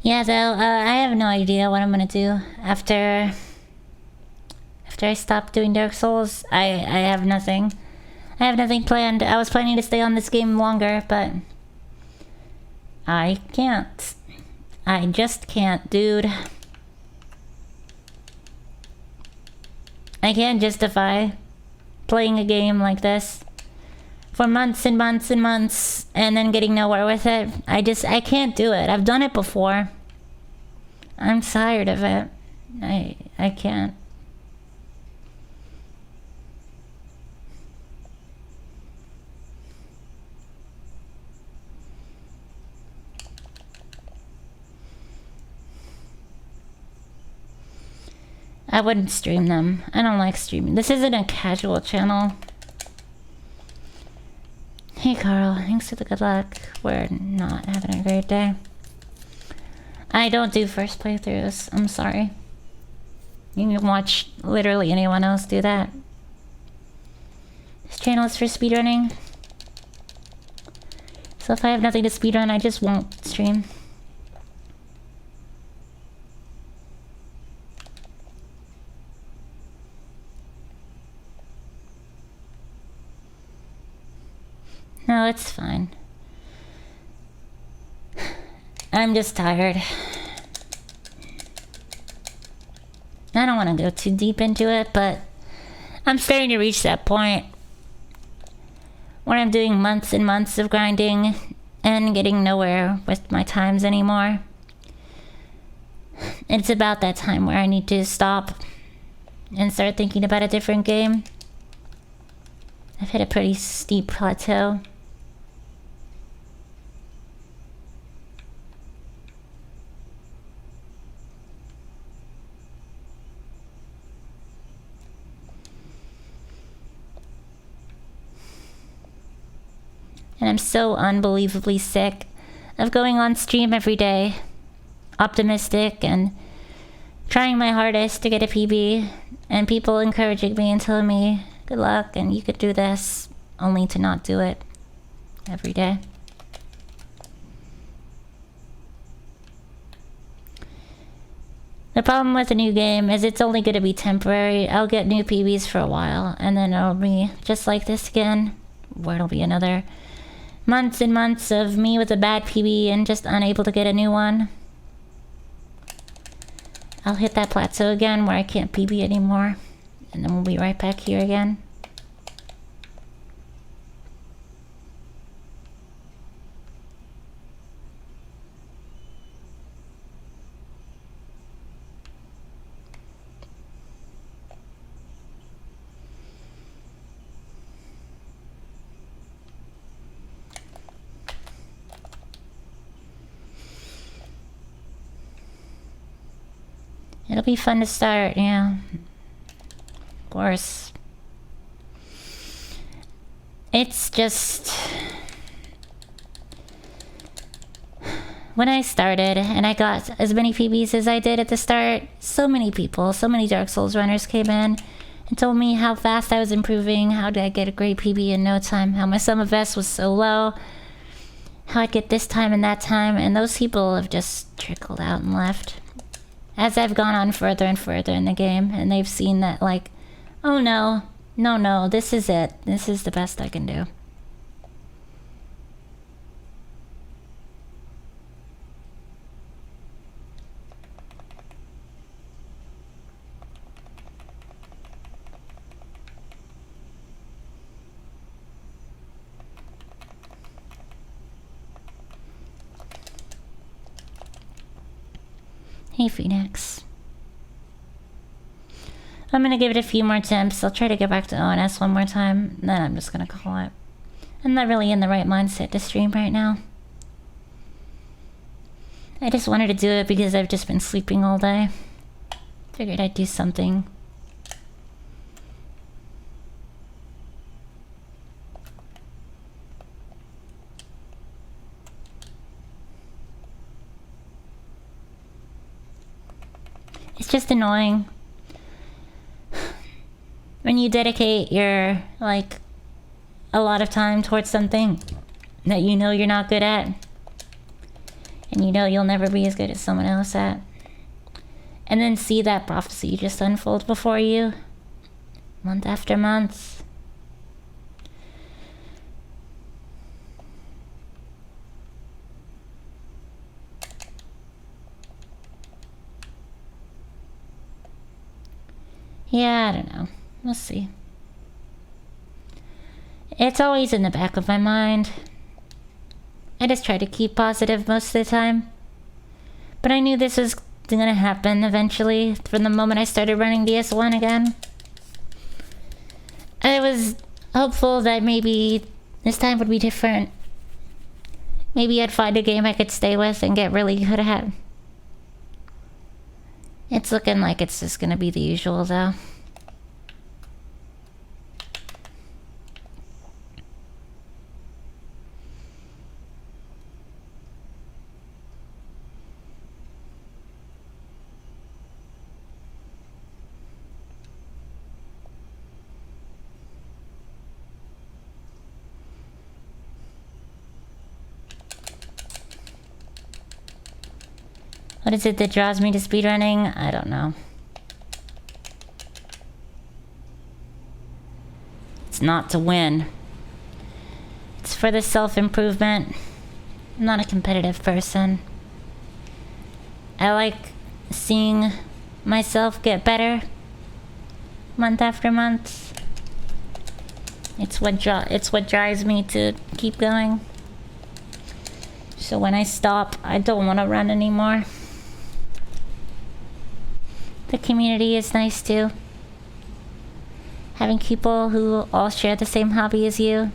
Yeah, though, I have no idea what I'm gonna do after I stop doing Dark Souls. I have nothing. I have nothing planned. I was planning to stay on this game longer, but I can't. I just can't, dude. I can't justify playing a game like this for months and months and months and then getting nowhere with it. I can't do it. I've done it before. I'm tired of it. I can't. I wouldn't stream them. I don't like streaming. This isn't a casual channel. Hey Carl, thanks for the good luck. We're not having a great day. I don't do first playthroughs. I'm sorry. You can watch literally anyone else do that. This channel is for speedrunning. So if I have nothing to speedrun, I just won't stream. No, it's fine. I'm just tired. I don't want to go too deep into it, but I'm starting to reach that point where I'm doing months and months of grinding and getting nowhere with my times anymore. It's about that time where I need to stop and start thinking about a different game. I've hit a pretty steep plateau. And I'm so unbelievably sick of going on stream every day, optimistic and trying my hardest to get a PB, and people encouraging me and telling me, good luck and you could do this, only to not do it every day. The problem with a new game is it's only going to be temporary. I'll get new PBs for a while, and then it'll be just like this again, where it'll be another months and months of me with a bad PB and just unable to get a new one. I'll hit that plateau again where I can't PB anymore, and then we'll be right back here again. It'll be fun to start, yeah. Of course. It's just... when I started and I got as many PBs as I did at the start, so many people, so many Dark Souls runners came in and told me how fast I was improving, how did I get a great PB in no time, how my sum of S was so low, how I'd get this time and that time, and those people have just trickled out and left. As I've gone on further and further in the game, and they've seen that, like, oh no, no, this is it. This is the best I can do. Hey, Phoenix. I'm gonna give it a few more attempts. I'll try to get back to ONS one more time, then I'm just gonna call it. I'm not really in the right mindset to stream right now. I just wanted to do it because I've just been sleeping all day. Figured I'd do something. It's just annoying when you dedicate your, like, a lot of time towards something that you know you're not good at. And you know you'll never be as good as someone else at. And then see that prophecy just unfold before you, month after month. Yeah, I don't know. We'll see. It's always in the back of my mind. I just try to keep positive most of the time. But I knew this was gonna happen eventually from the moment I started running DS1 again. I was hopeful that maybe this time would be different. Maybe I'd find a game I could stay with and get really good at. It's looking like it's just gonna be the usual though. What is it that draws me to speedrunning? I don't know. It's not to win. It's for the self-improvement. I'm not a competitive person. I like seeing myself get better month after month. It's what drives me to keep going. So when I stop, I don't want to run anymore. The community is nice too. Having people who all share the same hobby as you,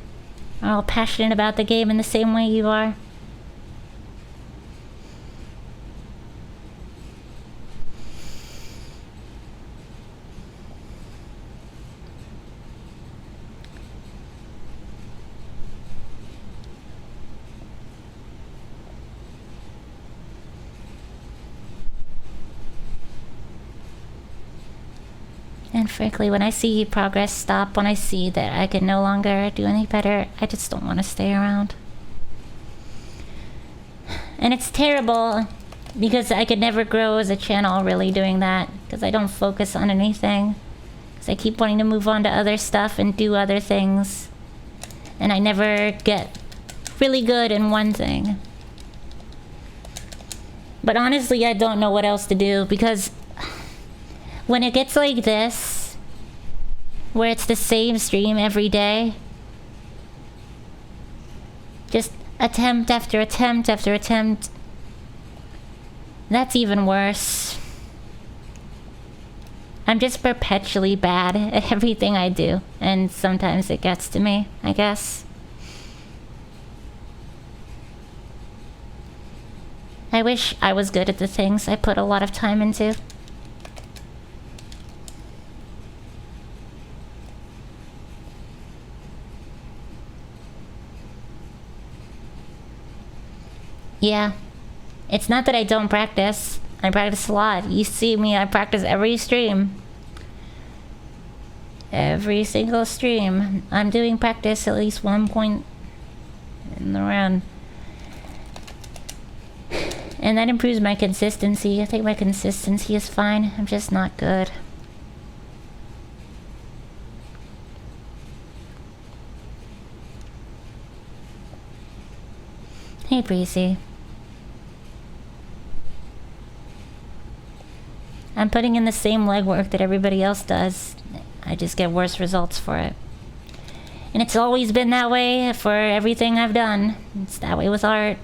are all passionate about the game in the same way you are. And frankly, when I see progress stop, when I see that I can no longer do any better, I just don't want to stay around. And it's terrible because I could never grow as a channel really doing that because I don't focus on anything. Because I keep wanting to move on to other stuff and do other things. And I never get really good in one thing. But honestly, I don't know what else to do because when it gets like this, where it's the same stream every day, just attempt after attempt after attempt, that's even worse. I'm just perpetually bad at everything I do, and sometimes it gets to me, I guess. I wish I was good at the things I put a lot of time into. Yeah. It's not that I don't practice. I practice a lot. You see me, I practice every stream. Every single stream. I'm doing practice at least one point in the run. And that improves my consistency. I think my consistency is fine. I'm just not good. Hey, Breezy. I'm putting in the same legwork that everybody else does. I just get worse results for it. And it's always been that way for everything I've done. It's that way with art.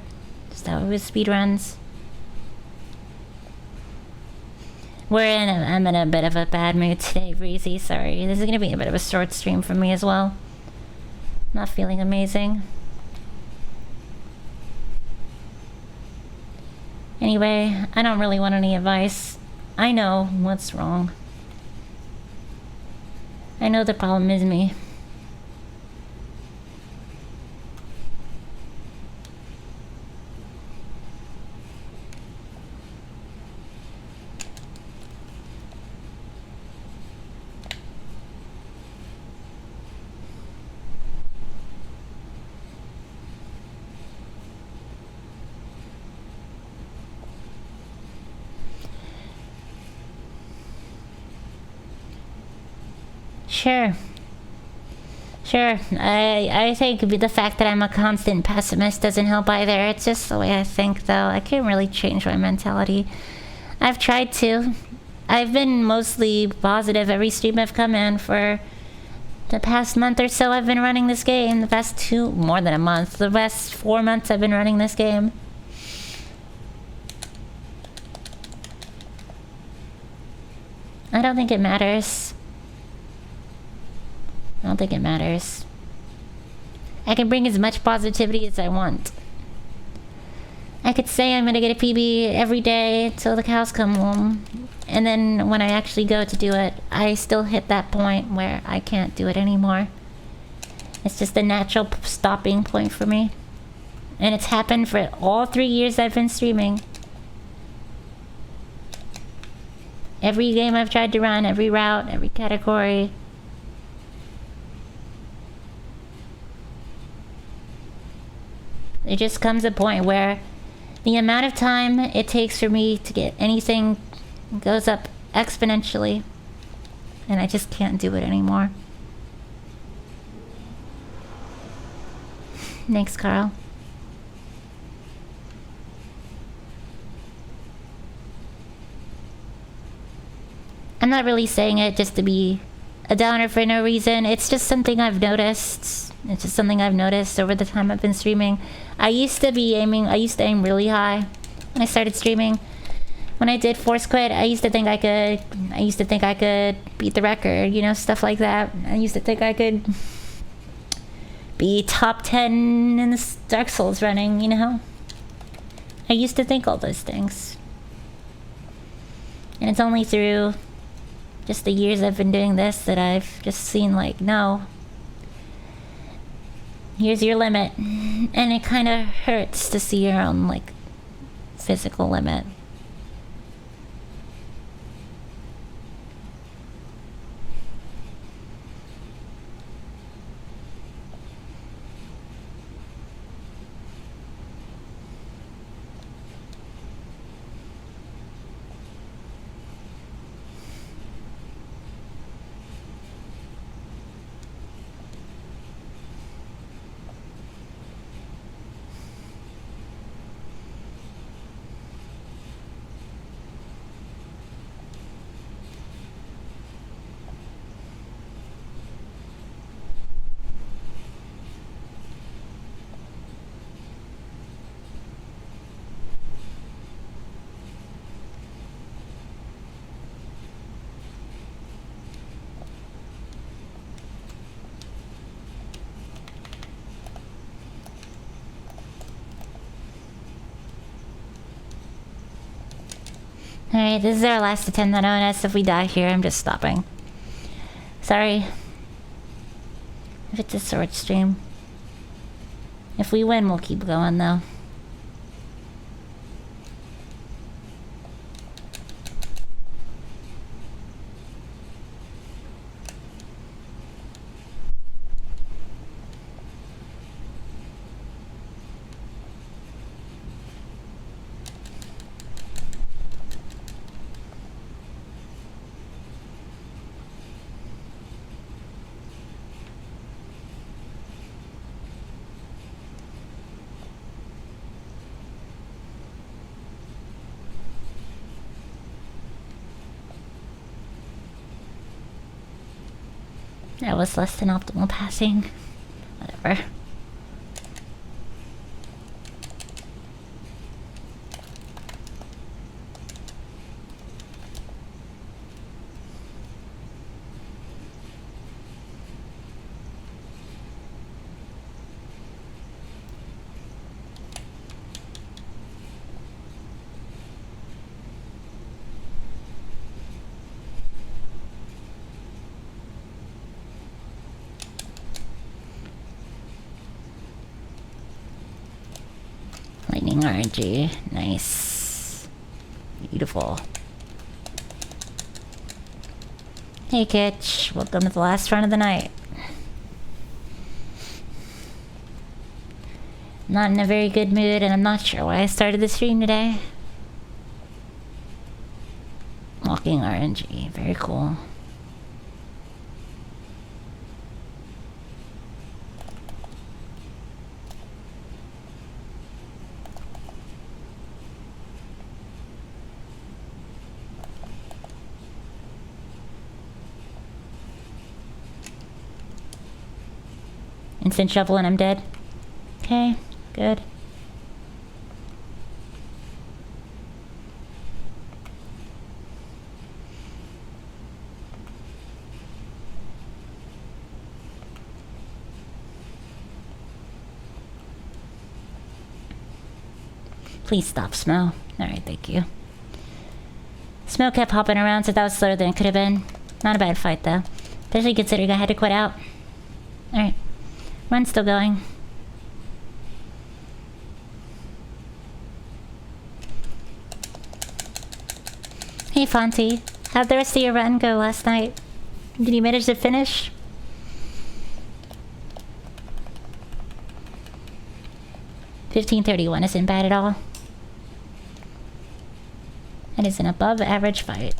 It's that way with speedruns. I'm in a bit of a bad mood today, Breezy. Sorry. This is going to be a bit of a short stream for me as well. Not feeling amazing. Anyway, I don't really want any advice. I know what's wrong. I know the problem is me. Sure. Sure. I think the fact that I'm a constant pessimist doesn't help either. It's just the way I think, though. I can't really change my mentality. I've tried to. I've been mostly positive every stream I've come in for the past month or so. I've been running this game. The past more than a month. The past 4 months I've been running this game. I don't think it matters. I don't think it matters. I can bring as much positivity as I want. I could say I'm gonna get a PB every day till the cows come home. And then when I actually go to do it, I still hit that point where I can't do it anymore. It's just a natural stopping point for me. And it's happened for all 3 years I've been streaming. Every game I've tried to run, every route, every category. It just comes a point where the amount of time it takes for me to get anything goes up exponentially. And I just can't do it anymore. Thanks, Carl. I'm not really saying it just to be a downer for no reason. It's just something I've noticed. It's just something I've noticed over the time I've been streaming. I used to aim really high when I started streaming. When I did Force Quit, I used to think I could beat the record, you know, stuff like that. I used to think I could be top 10 in the Dark Souls running, you know? I used to think all those things. And it's only through just the years I've been doing this that I've just seen, like, no. Here's your limit. And it kind of hurts to see your own, like, physical limit. Alright, this is our last attempt on ONS. If we die here, I'm just stopping. Sorry. If it's a short stream. If we win, we'll keep going, though. That was less than optimal passing. Whatever. Lightning RNG. Nice. Beautiful. Hey Kitch, welcome to the last run of the night. Not in a very good mood, and I'm not sure why I started the stream today. Walking RNG, very cool. Instant shovel and I'm dead. Okay, good. Please stop, Smo. Alright, thank you. Smo kept hopping around, so that was slower than it could have been. Not a bad fight, though. Especially considering I had to quit out. Alright. Run's still going. Hey, Fonty. How'd the rest of your run go last night? Did you manage to finish? $15.31 isn't bad at all. That is an above average fight.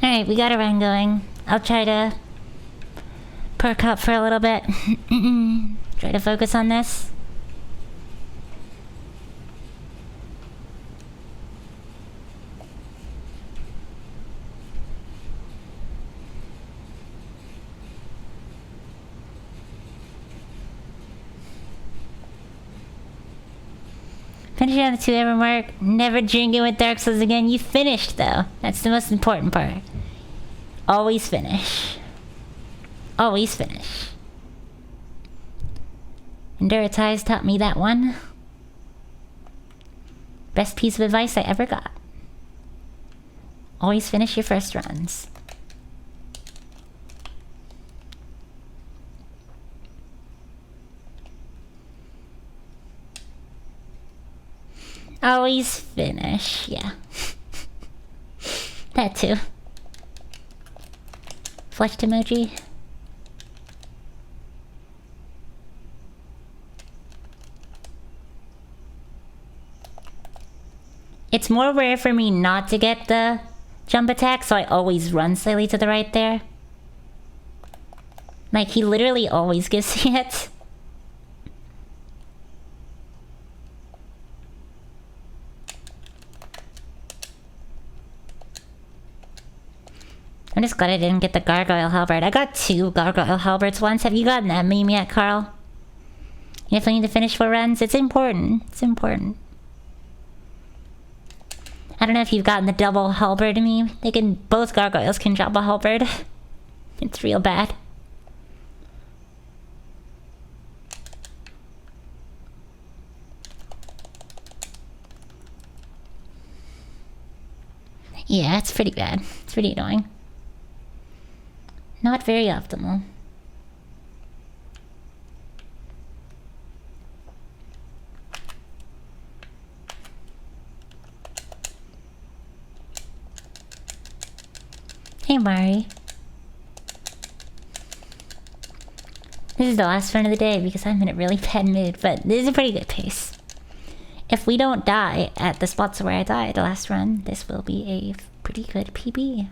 Alright, we got a run going. I'll try to perk up for a little bit. Try to focus on this. Finishing on the 2 hour mark. Never drinking with Dark Souls again. You finished though. That's the most important part. Always finish. Always finish. Enduritize taught me that one. Best piece of advice I ever got. Always finish your first runs. Always finish, yeah. That too. Flushed emoji. It's more rare for me not to get the jump attack, so I always run slightly to the right there. Like, he literally always gives me it. I'm just glad I didn't get the gargoyle halberd. I got 2 gargoyle halberds once. Have you gotten that meme yet, Carl? You definitely need to finish 4 runs. It's important. It's important. I don't know if you've gotten the double halberd meme. They can, both gargoyles can drop a halberd. It's real bad. Yeah, it's pretty bad. It's pretty annoying. Not very optimal. Hey, Mari. This is the last run of the day because I'm in a really bad mood, but this is a pretty good pace. If we don't die at the spots where I died the last run, this will be a pretty good PB.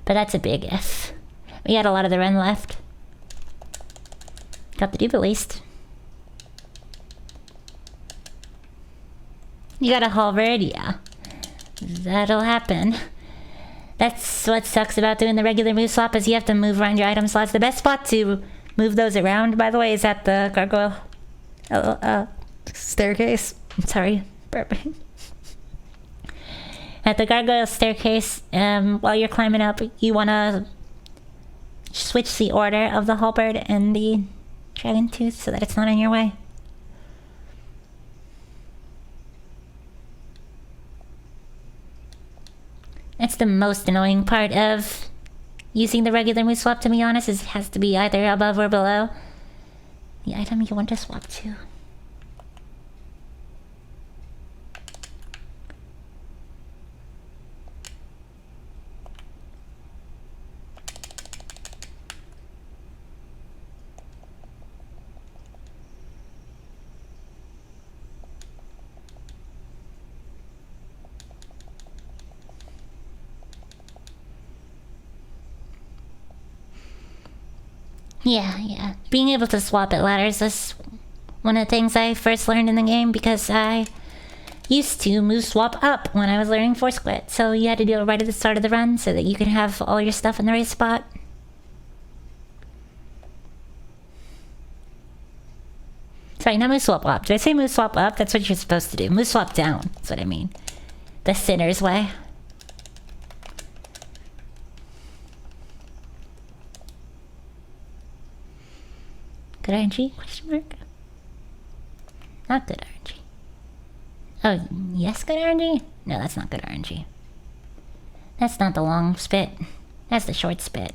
But that's a big if. We had a lot of the run left. Got the dupe at least. You got a halberd? Yeah. That'll happen. That's what sucks about doing the regular move swap, is you have to move around your item slots. The best spot to move those around, by the way, is at the gargoyle staircase. I'm sorry, burping. At the gargoyle staircase, while you're climbing up, you want to switch the order of the halberd and the dragon tooth so that it's not in your way. That's the most annoying part of using the regular move swap, to be honest, is it has to be either above or below the item you want to swap to. Yeah. Being able to swap at ladders is one of the things I first learned in the game because I used to move swap up when I was learning Force Quit. So you had to do it right at the start of the run so that you can have all your stuff in the right spot. Sorry, not move swap up. Did I say move swap up? That's what you're supposed to do. Move swap down. That's what I mean. The sinner's way. Good RNG? Question mark? Not good RNG. Oh, yes, good RNG? No, that's not good RNG. That's not the long spit. That's the short spit.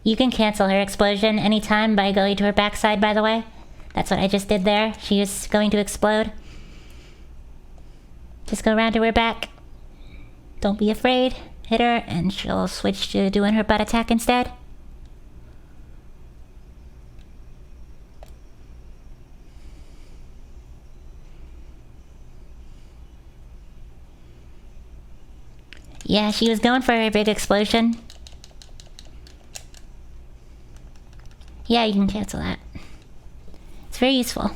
You can cancel her explosion anytime by going to her backside, by the way. That's what I just did there. She is going to explode. Just go around to her back. Don't be afraid. Hit her, and she'll switch to doing her butt attack instead. Yeah, she was going for a big explosion. Yeah, you can cancel that. It's very useful.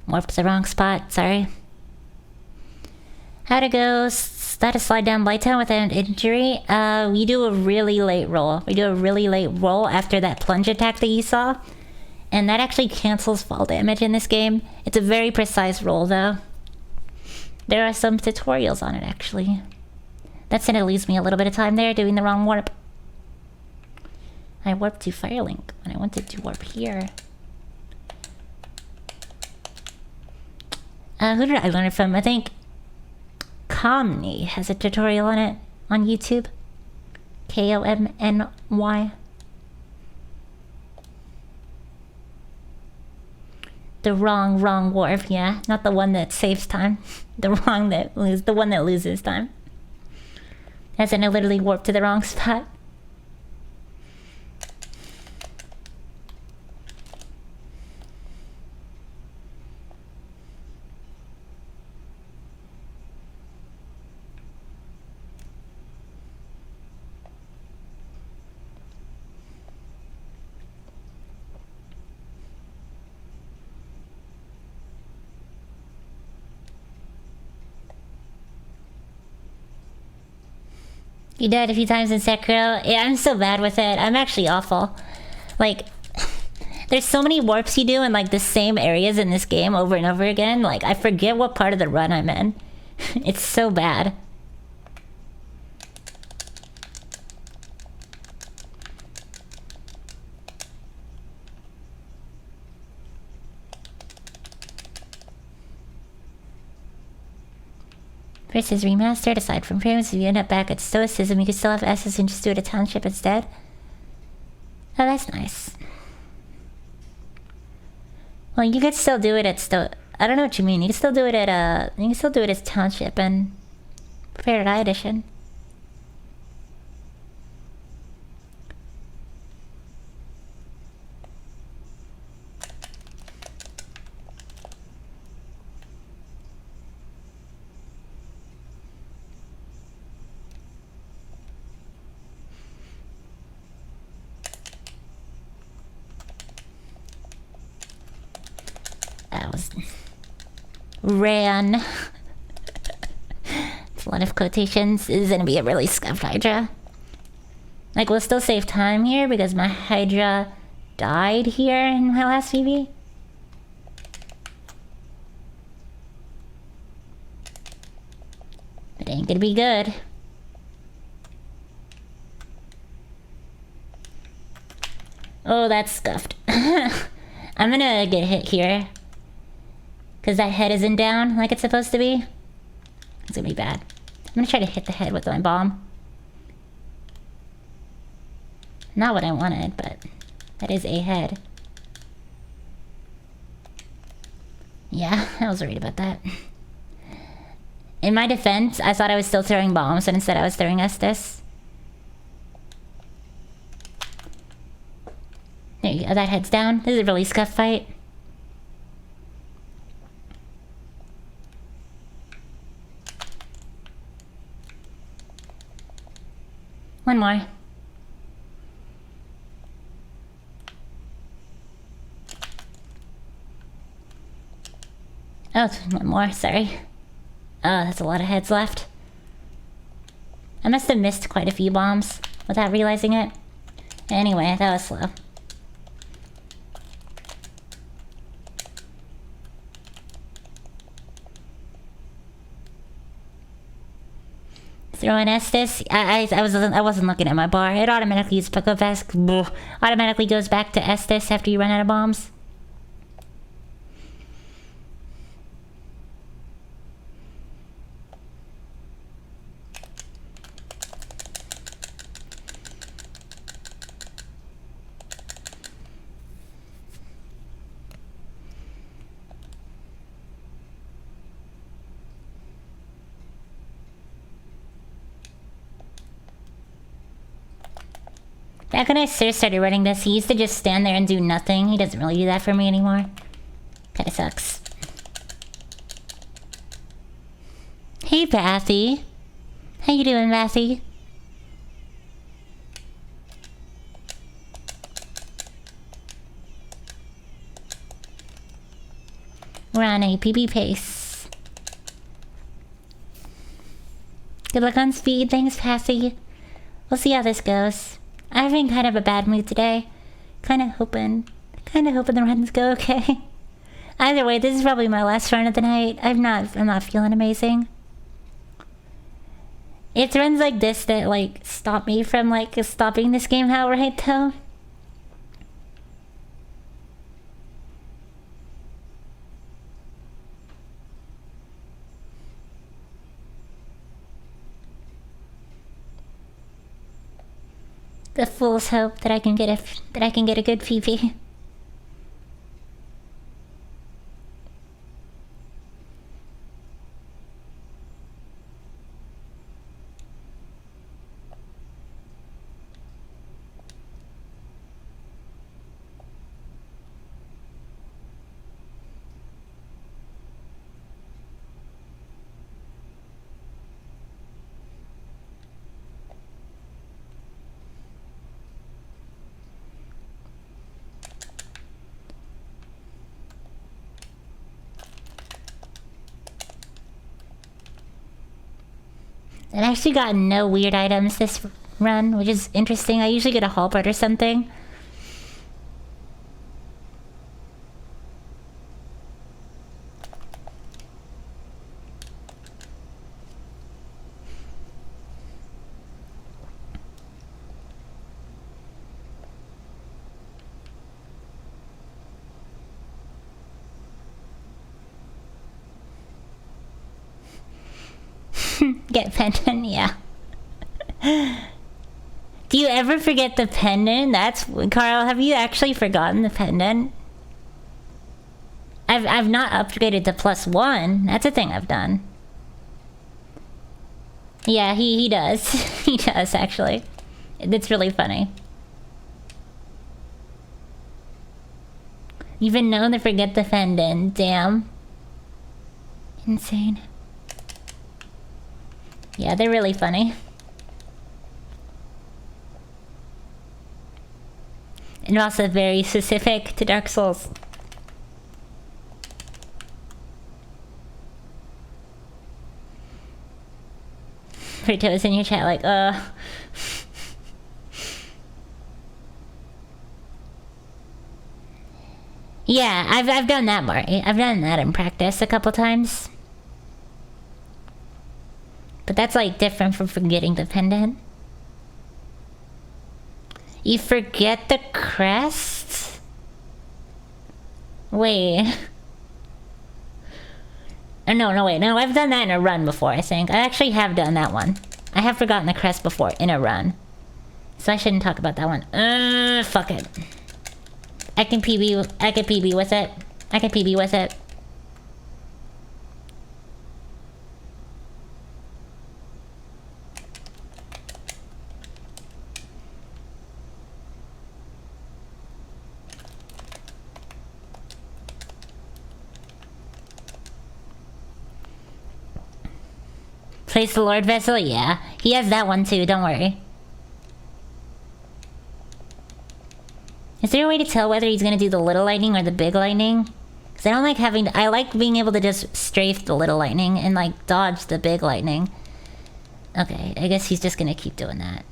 Warped the wrong spot, sorry. How to go status slide down Blighttown without an injury? We do a really late roll. We do a really late roll after that plunge attack that you saw. And that actually cancels fall damage in this game. It's a very precise roll though. There are some tutorials on it actually. That's gonna lose me a little bit of time there doing the wrong warp. I warped to Firelink when I wanted to warp here. Who did I learn it from? I think Comny has a tutorial on it on YouTube. Komny. The wrong warp, yeah. Not the one that saves time. The one that loses time. As in I literally warped to the wrong spot. You died a few times in Sekiro. Yeah, I'm so bad with it. I'm actually awful. Like, there's so many warps you do in like the same areas in this game over and over again. Like, I forget what part of the run I'm in. It's so bad. Versus remastered, aside from frames, if you end up back at Stoicism, you can still have S's and just do it at Township instead. Oh, that's nice. Well, you could still do it at I don't know what you mean. You can still do it at you can still do it as Township and Prepared Eye Edition. That was ran. It's a lot of quotations. This is gonna be a really scuffed Hydra. Like, we'll still save time here because my Hydra died here in my last PB. But it ain't gonna be good. Oh, that's scuffed. I'm gonna get hit here. Because that head isn't down like it's supposed to be. It's gonna be bad. I'm gonna try to hit the head with my bomb. Not what I wanted, but that is a head. Yeah, I was worried about that. In my defense, I thought I was still throwing bombs, and instead I was throwing Estes. There you go, that head's down. This is a really scuff fight. One more. Oh, one more, sorry. Oh, that's a lot of heads left. I must have missed quite a few bombs without realizing it. Anyway, that was slow. Throwing Estes. I wasn't looking at my bar. It automatically goes back to Estes after you run out of bombs. Back when I first started running this, he used to just stand there and do nothing. He doesn't really do that for me anymore. Kinda sucks. Hey, Bathy. How you doing, Bathy? We're on a PB pace. Good luck on speed. Thanks, Passy. We'll see how this goes. I'm in kind of a bad mood today. Kinda hoping the runs go okay. Either way, this is probably my last run of the night. I'm not feeling amazing. It's runs like this that like stop me from like stopping this game outright though. The fool's hope that I can get a good PV. I've actually gotten no weird items this run, which is interesting. I usually get a halberd or something. Get pendant, yeah. Do you ever forget the pendant? That's Carl. Have you actually forgotten the pendant? I've not upgraded to +1. That's a thing I've done. Yeah, he does. He does actually. It's really funny. You've been known to forget the pendant. Damn. Insane. Yeah, they're really funny. And also very specific to Dark Souls. Fritos in your chat like, Yeah, I've done that, Marty. I've done that in practice a couple times. But that's like different from forgetting the pendant. You forget the crest? Wait. Oh, no, wait. No, I've done that in a run before, I think. I actually have done that one. I have forgotten the crest before in a run. So I shouldn't talk about that one. Fuck it. I can PB with it. I can PB with it. Place the Lord Vessel? Yeah. He has that one too, don't worry. Is there a way to tell whether he's gonna do the little lightning or the big lightning? Because I don't like having to, I like being able to just strafe the little lightning and like dodge the big lightning. Okay, I guess he's just gonna keep doing that.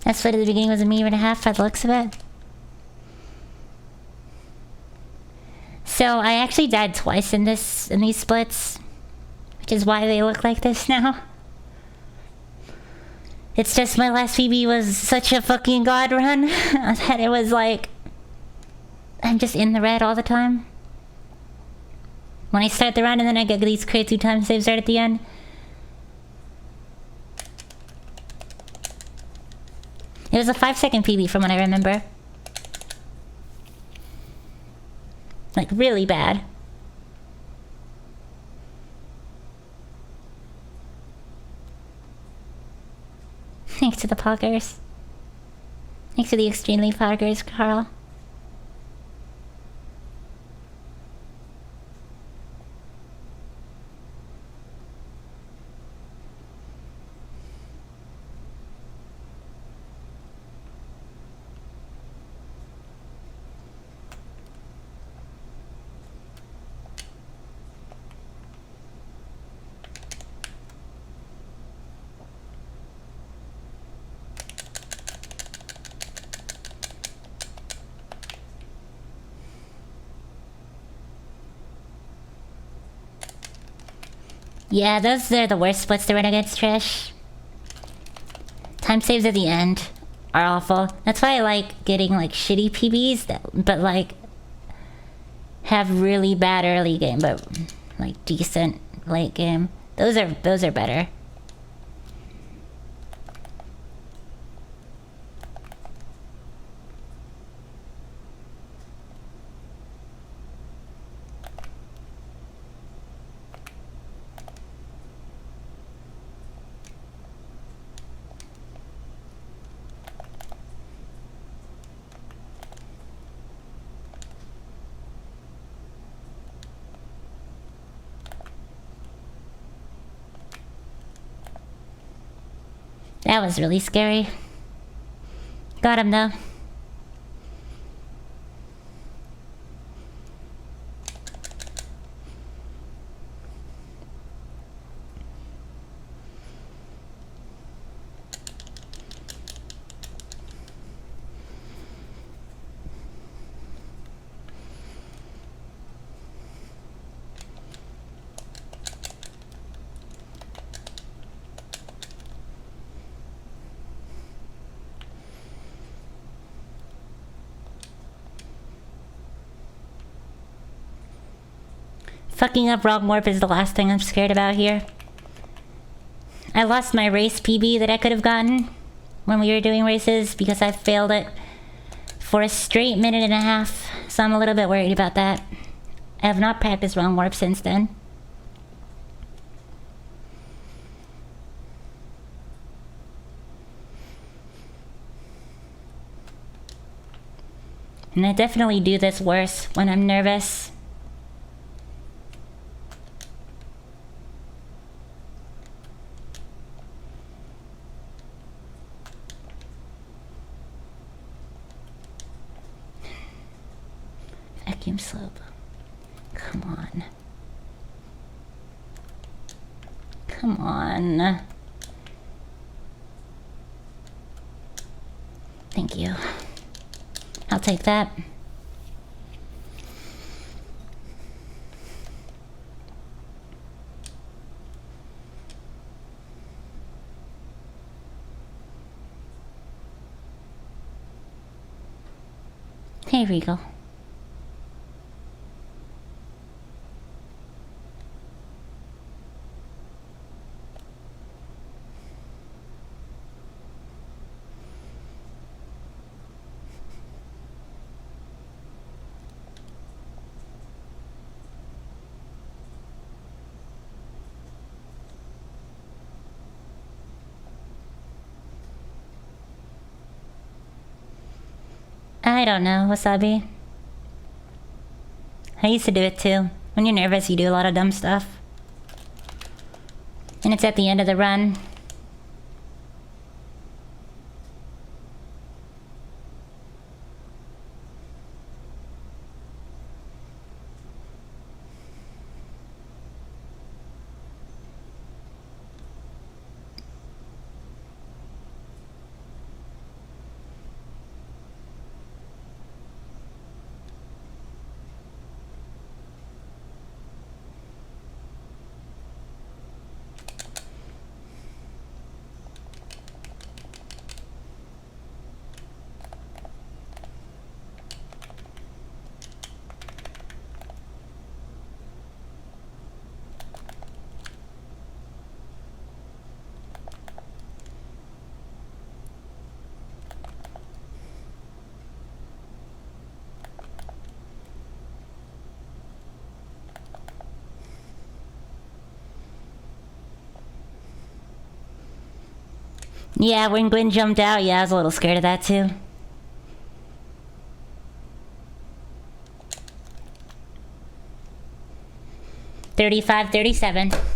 That split at the beginning was a meter and a half by the looks of it. So I actually died twice in these splits, which is why they look like this now. It's just my last PB was such a fucking god run that it was like I'm just in the red all the time. When I start the run and then I get these crazy time saves right at the end. It was a 5-second PB from what I remember. Like, really bad. Thanks to the poggers. Thanks to the extremely poggers, Carl. Yeah, those are the worst splits to run against Trish. Time saves at the end are awful. That's why I like getting like shitty PBs that, but like have really bad early game, but like decent late game. Those are better. That was really scary. Got him though. Fucking up wrong warp is the last thing I'm scared about here. I lost my race PB that I could have gotten when we were doing races because I failed it for a straight minute and a half, so I'm a little bit worried about that. I have not practiced wrong warp since then. And I definitely do this worse when I'm nervous. Vacuum slope. Come on. Come on. Thank you. I'll take that. Hey, Regal. I don't know, Wasabi. I used to do it too. When you're nervous, you do a lot of dumb stuff. And it's at the end of the run. Yeah, when Gwen jumped out, yeah, I was a little scared of that too. $35.37.